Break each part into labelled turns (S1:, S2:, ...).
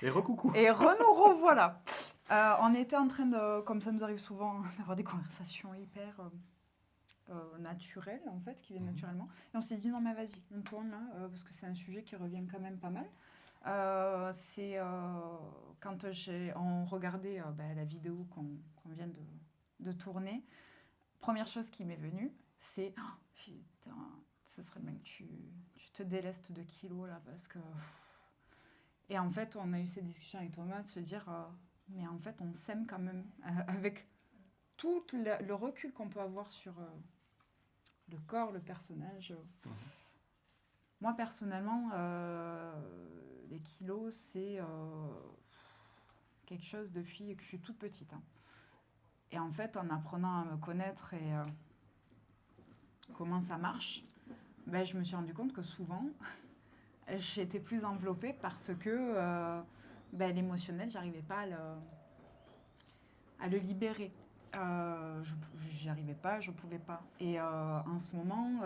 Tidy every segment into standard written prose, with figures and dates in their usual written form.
S1: Et recoucou.
S2: Et nous revoilà. On était en train de, comme ça nous arrive souvent, d'avoir des conversations hyper naturelles, en fait, qui viennent naturellement. Et on s'est dit, non mais vas-y, on tourne là, parce que c'est un sujet qui revient quand même pas mal. C'est quand on regardait la vidéo qu'on vient de tourner, première chose qui m'est venue, c'est, oh, putain, ce serait bien que tu te délestes de kilos là, parce que... Et en fait, on a eu cette discussion avec Thomas de se dire, mais en fait, on s'aime quand même, avec tout le recul qu'on peut avoir sur le corps, le personnage. Moi, personnellement, les kilos, c'est quelque chose depuis que je suis toute petite. Hein. Et en fait, en apprenant à me connaître et comment ça marche, ben, je me suis rendu compte que souvent, j'étais plus enveloppée parce que l'émotionnel, j'arrivais pas à le libérer. J'y arrivais pas, je pouvais pas. Et en ce moment,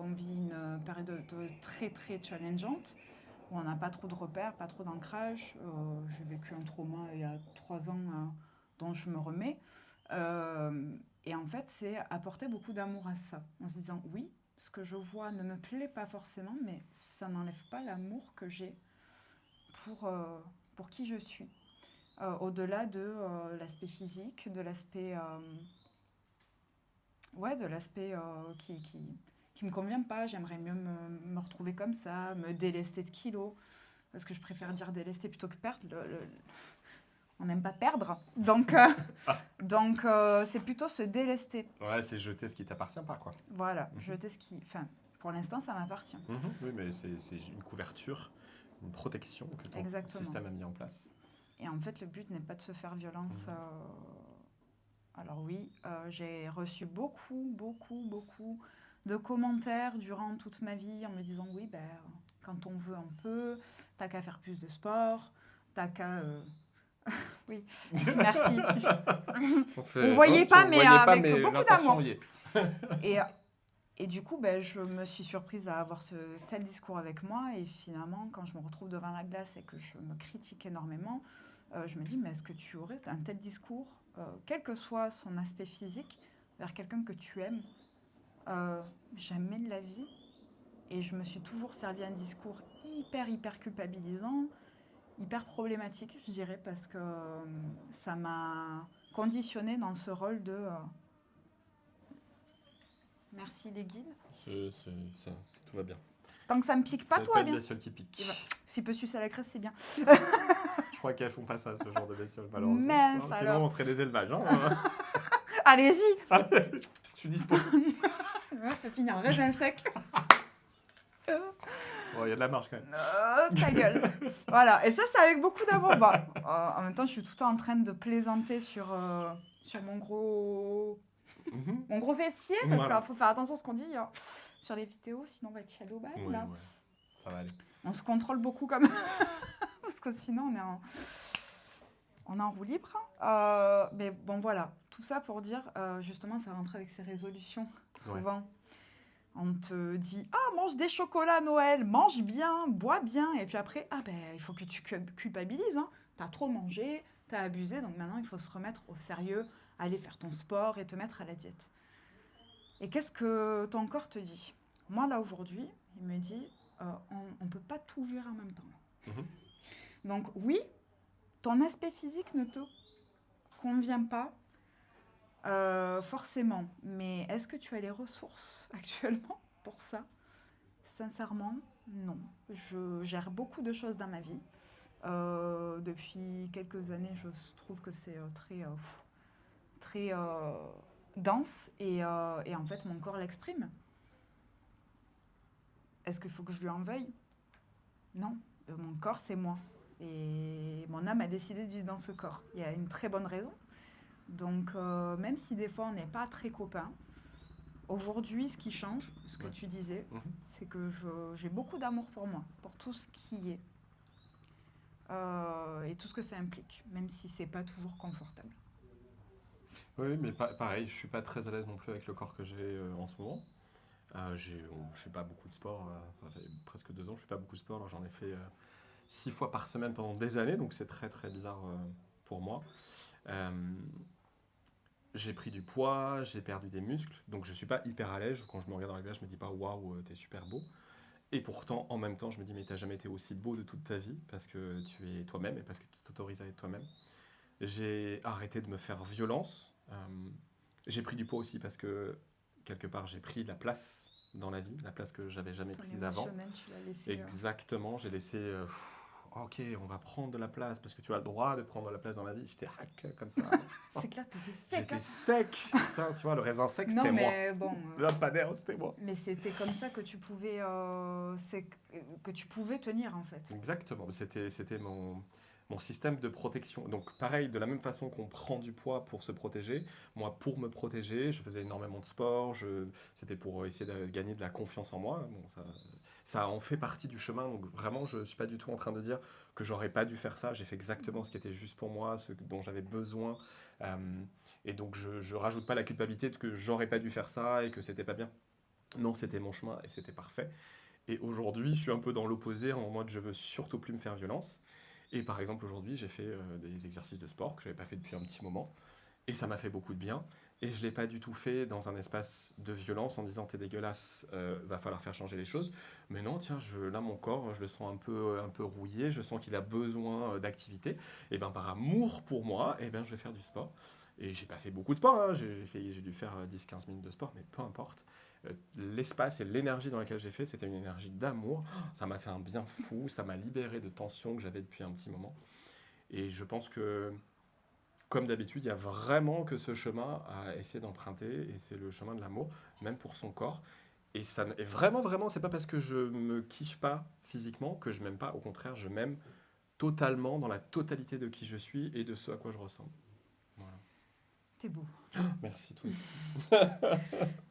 S2: on vit une période très très challengeante où on n'a pas trop de repères, pas trop d'ancrage. J'ai vécu un trauma il y a 3 ans dont je me remets. Et en fait, c'est apporter beaucoup d'amour à ça, en se disant oui, ce que je vois ne me plaît pas forcément, mais ça n'enlève pas l'amour que j'ai pour qui je suis. Au-delà de l'aspect physique, de l'aspect qui me convient pas. J'aimerais mieux me retrouver comme ça, me délester de kilos, parce que je préfère dire délester plutôt que perdre. On n'aime pas perdre, donc c'est plutôt se délester.
S1: Ouais, c'est jeter ce qui t'appartient pas, quoi.
S2: Voilà, jeter ce qui... Enfin, pour l'instant, ça m'appartient.
S1: Oui, mais c'est une couverture, une protection que ton
S2: Exactement.
S1: système a mis en place.
S2: Et en fait, le but n'est pas de se faire violence. Alors oui, j'ai reçu beaucoup de commentaires durant toute ma vie en me disant oui, quand on veut un peu, t'as qu'à faire plus de sport, t'as qu'à... oui, merci. Vous voyez pas, mais avec beaucoup d'amour. Et du coup, je me suis surprise à avoir ce tel discours avec moi. Et finalement, quand je me retrouve devant la glace et que je me critique énormément, je me dis, mais est-ce que tu aurais un tel discours, quel que soit son aspect physique, vers quelqu'un que tu aimes, jamais de la vie. Et je me suis toujours servi un discours hyper culpabilisant, hyper problématique, je dirais, parce que ça m'a conditionnée dans ce rôle de... merci les guides.
S1: Tout va bien.
S2: Tant que ça me pique pas, tout va bien.
S1: C'est pas une bestiole qui pique.
S2: S'il peut sucer à la crèche, c'est bien.
S1: Je crois qu'elles font pas ça, ce genre de bestioles, malheureusement.
S2: Mais
S1: sinon,
S2: alors...
S1: on ferait des élevages. Hein.
S2: Allez-y.
S1: Je suis dispo.
S2: Ça finit en raisin sec.
S1: Bon, il y a de la marge quand même.
S2: Ta gueule. Voilà, et ça, c'est avec beaucoup d'amour. En même temps, je suis tout le temps en train de plaisanter sur mon gros fessier, parce qu'il faut faire attention à ce qu'on dit sur les vidéos, sinon on va être shadowban.
S1: Ouais, ça va aller.
S2: On se contrôle beaucoup quand même, parce que sinon on est en roue libre. Mais bon, voilà, tout ça pour dire, justement, ça rentre avec ces résolutions, souvent. Ouais. On te dit, mange des chocolats à Noël, mange bien, bois bien. Et puis après, il faut que tu culpabilises. Hein. T'as trop mangé, t'as abusé. Donc maintenant, il faut se remettre au sérieux, aller faire ton sport et te mettre à la diète. Et qu'est-ce que ton corps te dit ? Moi, là, aujourd'hui, il me dit, on ne peut pas tout gérer en même temps. Donc oui, ton aspect physique ne te convient pas. Forcément, mais est-ce que tu as les ressources actuellement pour ça ? Sincèrement, non. Je gère beaucoup de choses dans ma vie. Depuis quelques années, je trouve que c'est très dense et en fait, mon corps l'exprime. Est-ce qu'il faut que je lui en veuille ? Non. Mon corps, c'est moi. Et mon âme a décidé de vivre dans ce corps. Il y a une très bonne raison. Donc, même si des fois on n'est pas très copains, aujourd'hui, ce qui change, ce que tu disais, c'est que j'ai beaucoup d'amour pour moi, pour tout ce qui est et tout ce que ça implique, même si c'est pas toujours confortable.
S1: Oui, mais pareil, je suis pas très à l'aise non plus avec le corps que j'ai en ce moment. Je fais pas beaucoup de sport, ça fait presque 2 ans, je fais pas beaucoup de sport, alors j'en ai fait 6 fois par semaine pendant des années, donc c'est très très bizarre pour moi. Euh, j'ai pris du poids, j'ai perdu des muscles, donc je suis pas hyper à l'aise. Quand je me regarde dans la glace, je me dis pas waouh, t'es super beau. Et pourtant, en même temps, je me dis mais t'as jamais été aussi beau de toute ta vie parce que tu es toi-même et parce que tu t'autorises à être toi-même. J'ai arrêté de me faire violence. J'ai pris du poids aussi parce que quelque part j'ai pris de la place dans la vie, la place que j'avais jamais
S2: Ton
S1: prise avant.
S2: émotionnel, tu l'as laissé.
S1: Exactement, j'ai laissé. Ok, on va prendre de la place parce que tu as le droit de prendre de la place dans la vie. J'étais hack comme ça.
S2: C'est clair, t'étais sec.
S1: J'étais
S2: Hein.
S1: sec. Putain, tu vois, le raisin sec,
S2: Non,
S1: c'était moi.
S2: mais bon.
S1: Le lampadaire, c'était moi.
S2: Mais c'était comme ça que tu pouvais, que tu pouvais tenir en fait.
S1: Exactement, c'était mon système de protection. Donc pareil, de la même façon qu'on prend du poids pour se protéger, moi pour me protéger, je faisais énormément de sport, c'était pour essayer de gagner de la confiance en moi. Bon, ça en fait partie du chemin, donc vraiment je ne suis pas du tout en train de dire que j'aurais pas dû faire ça, j'ai fait exactement ce qui était juste pour moi, ce dont j'avais besoin. Et donc je rajoute pas la culpabilité de que j'aurais pas dû faire ça et que c'était pas bien. Non, c'était mon chemin et c'était parfait. Et aujourd'hui, je suis un peu dans l'opposé, en mode je veux surtout plus me faire violence. Et par exemple, aujourd'hui, j'ai fait des exercices de sport que je n'avais pas fait depuis un petit moment. Et ça m'a fait beaucoup de bien. Et je ne l'ai pas du tout fait dans un espace de violence en disant t'es dégueulasse, va falloir faire changer les choses. Mais non, tiens, là mon corps, je le sens un peu rouillé, je sens qu'il a besoin d'activité. Et bien par amour pour moi, et ben, je vais faire du sport. Et j'ai pas fait beaucoup de sport, hein. J'ai dû faire 10-15 minutes de sport, mais peu importe. L'espace et l'énergie dans laquelle j'ai fait, c'était une énergie d'amour. Ça m'a fait un bien fou, ça m'a libéré de tensions que j'avais depuis un petit moment. Et je pense que, comme d'habitude, il y a vraiment que ce chemin à essayer d'emprunter, et c'est le chemin de l'amour, même pour son corps. Et ça, et vraiment, vraiment, c'est pas parce que je me kiffe pas physiquement que je m'aime pas. Au contraire, je m'aime totalement dans la totalité de qui je suis et de ce à quoi je ressemble. Voilà.
S2: T'es beau.
S1: Merci, toi aussi.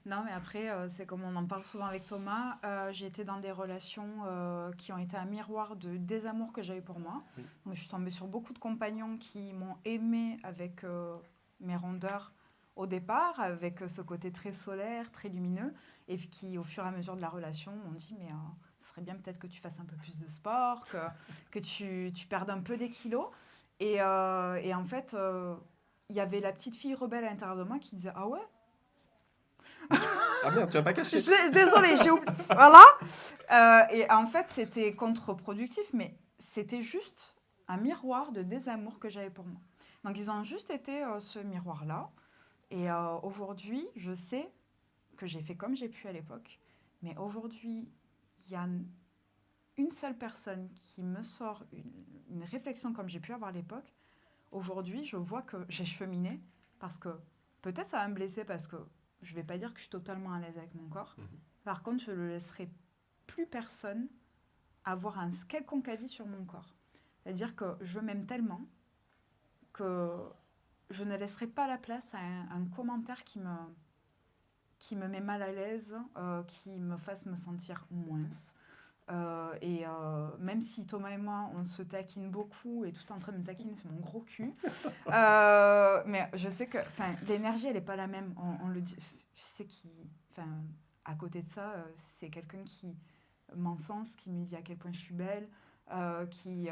S2: Non, mais après, c'est comme on en parle souvent avec Thomas. J'ai été dans des relations qui ont été un miroir de désamour que j'avais pour moi.
S1: Oui.
S2: Donc, je suis tombée sur beaucoup de compagnons qui m'ont aimée avec mes rondeurs au départ, avec ce côté très solaire, très lumineux, et puis qui, au fur et à mesure de la relation, m'ont dit mais ce serait bien peut-être que tu fasses un peu plus de sport, que tu perdes un peu des kilos. Et en fait, il y avait la petite fille rebelle à l'intérieur de moi qui disait ah ouais.
S1: Ah merde, tu vas pas cacher.
S2: Désolée, j'ai oublié. Voilà. Et en fait, c'était contre-productif, mais c'était juste un miroir de désamour que j'avais pour moi. Donc, ils ont juste été ce miroir-là. Et aujourd'hui, je sais que j'ai fait comme j'ai pu à l'époque. Mais aujourd'hui, il y a une seule personne qui me sort une réflexion comme j'ai pu avoir à l'époque. Aujourd'hui, je vois que j'ai cheminé parce que peut-être ça va me blesser parce que je ne vais pas dire que je suis totalement à l'aise avec mon corps.
S1: Mhm.
S2: Par contre, je ne laisserai plus personne avoir un quelconque avis sur mon corps. C'est-à-dire que je m'aime tellement que je ne laisserai pas la place à un commentaire qui me met mal à l'aise, qui me fasse me sentir moins. Même si Thomas et moi, on se taquine beaucoup et tout est en train de me taquiner, c'est mon gros cul. Mais je sais que l'énergie, elle n'est pas la même. On le dit, je sais à côté de ça, c'est quelqu'un qui m'encense, qui me dit à quel point je suis belle, qui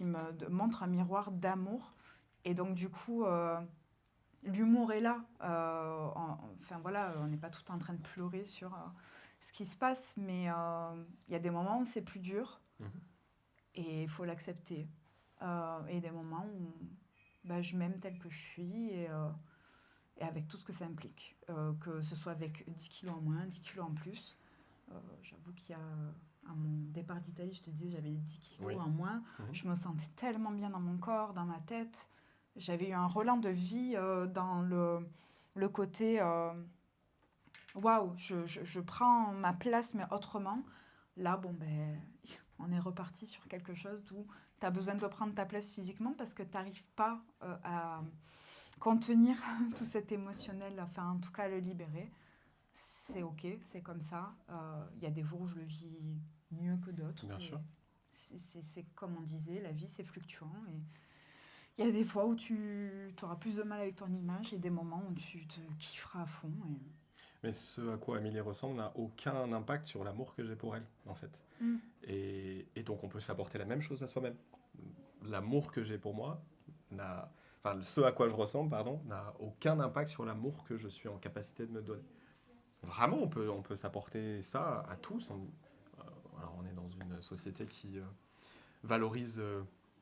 S2: me montre un miroir d'amour. Et donc, du coup, l'humour est là. On n'est pas tout en train de pleurer sur ce qui se passe, mais il y a des moments où c'est plus dur et il faut l'accepter. Et des moments où je m'aime telle que je suis et avec tout ce que ça implique. Que ce soit avec 10 kilos en moins, 10 kilos en plus. J'avoue qu'il y a, à mon départ d'Italie, je te disais, j'avais 10 kilos en moins. Je me sentais tellement bien dans mon corps, dans ma tête. J'avais eu un relan de vie dans le côté waouh, je prends ma place, mais autrement. Là, on est reparti sur quelque chose où tu as besoin de prendre ta place physiquement parce que tu n'arrives pas à contenir tout cet émotionnel, enfin, en tout cas, à le libérer. C'est ok, c'est comme ça. Y a des jours où je le vis mieux que d'autres.
S1: Bien sûr.
S2: C'est comme on disait, la vie, c'est fluctuant. Et il y a des fois où tu auras plus de mal avec ton image et des moments où tu te kifferas à fond.
S1: Mais ce à quoi Amélie ressemble n'a aucun impact sur l'amour que j'ai pour elle, en fait.
S2: Mm.
S1: Et donc on peut s'apporter la même chose à soi-même. L'amour que j'ai pour moi n'a... Enfin, ce à quoi je ressemble, pardon, n'a aucun impact sur l'amour que je suis en capacité de me donner. Vraiment, on peut s'apporter ça à tous. Alors on est dans une société qui valorise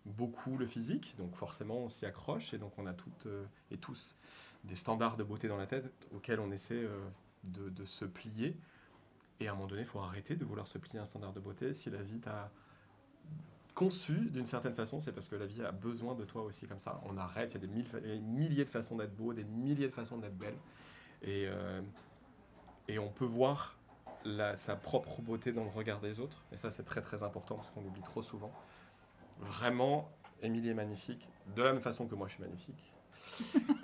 S1: beaucoup le physique, donc forcément on s'y accroche, et donc on a toutes et tous des standards de beauté dans la tête auxquels on essaie de se plier. Et à un moment donné, il faut arrêter de vouloir se plier à un standard de beauté. Si la vie t'a conçu d'une certaine façon, c'est parce que la vie a besoin de toi aussi comme ça. On arrête, il y a des milliers de façons d'être beau, des milliers de façons d'être belle. Et, euh, et on peut voir sa propre beauté dans le regard des autres. Et ça, c'est très très important parce qu'on l'oublie trop souvent. Vraiment, Émilie est magnifique, de la même façon que moi je suis magnifique.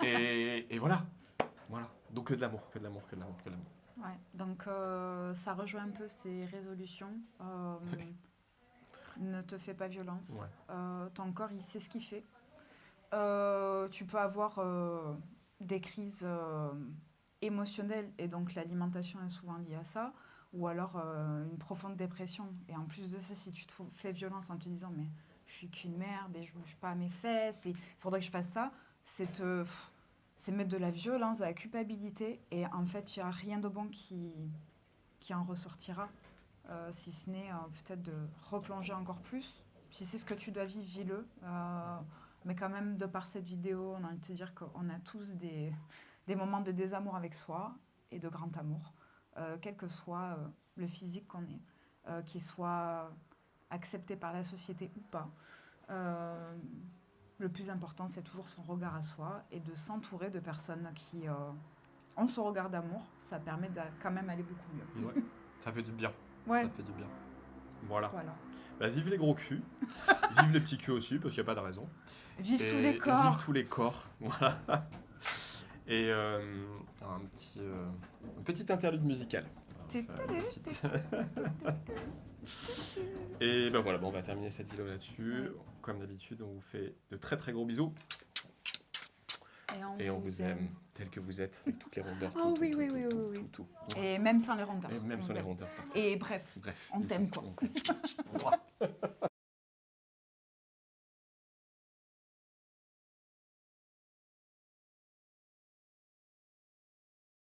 S1: Et voilà. Voilà. Donc que de l'amour, que de l'amour, que de l'amour, que de l'amour.
S2: Ouais, donc ça rejoint un peu ces résolutions. Ne te fais pas violence.
S1: Ouais.
S2: Ton corps, il sait ce qu'il fait. Tu peux avoir des crises émotionnelles et donc l'alimentation est souvent liée à ça. Ou alors une profonde dépression. Et en plus de ça, si tu te fais violence en te disant mais je suis qu'une merde et je bouge pas à mes fesses et il faudrait que je fasse ça, c'est mettre de la violence, de la culpabilité et en fait il n'y a rien de bon qui en ressortira. Si ce n'est peut-être de replonger encore plus. Si c'est ce que tu dois vivre, vis-le. Mais quand même, de par cette vidéo, on a envie de te dire qu'on a tous des moments de désamour avec soi et de grand amour, quel que soit le physique qu'on est, qu'il soit accepté par la société ou pas. Le plus important, c'est toujours son regard à soi et de s'entourer de personnes qui ont ce regard d'amour. Ça permet de quand même aller beaucoup mieux.
S1: Ouais. Ça fait du bien.
S2: Ouais.
S1: Ça fait du bien. Voilà.
S2: Voilà.
S1: Bah, vive les gros culs. Vive les petits culs aussi, parce qu'il n'y a pas de raison.
S2: Vive
S1: Et
S2: tous les corps.
S1: Vive tous les corps. Voilà. Et un petit interlude musical. Et ben voilà, bon, on va terminer cette vidéo là-dessus.
S2: Ouais.
S1: Comme d'habitude, on vous fait de très très gros bisous. Et on vous aime tel que vous êtes, avec toutes les rondeurs.
S2: Oh oui.
S1: Tout.
S2: Et même sans les rondeurs.
S1: Et même
S2: on
S1: sans les
S2: vous aime.
S1: rondeurs.
S2: Et bref,
S1: Bref.
S2: on t'aime, quoi.
S1: On t'aime.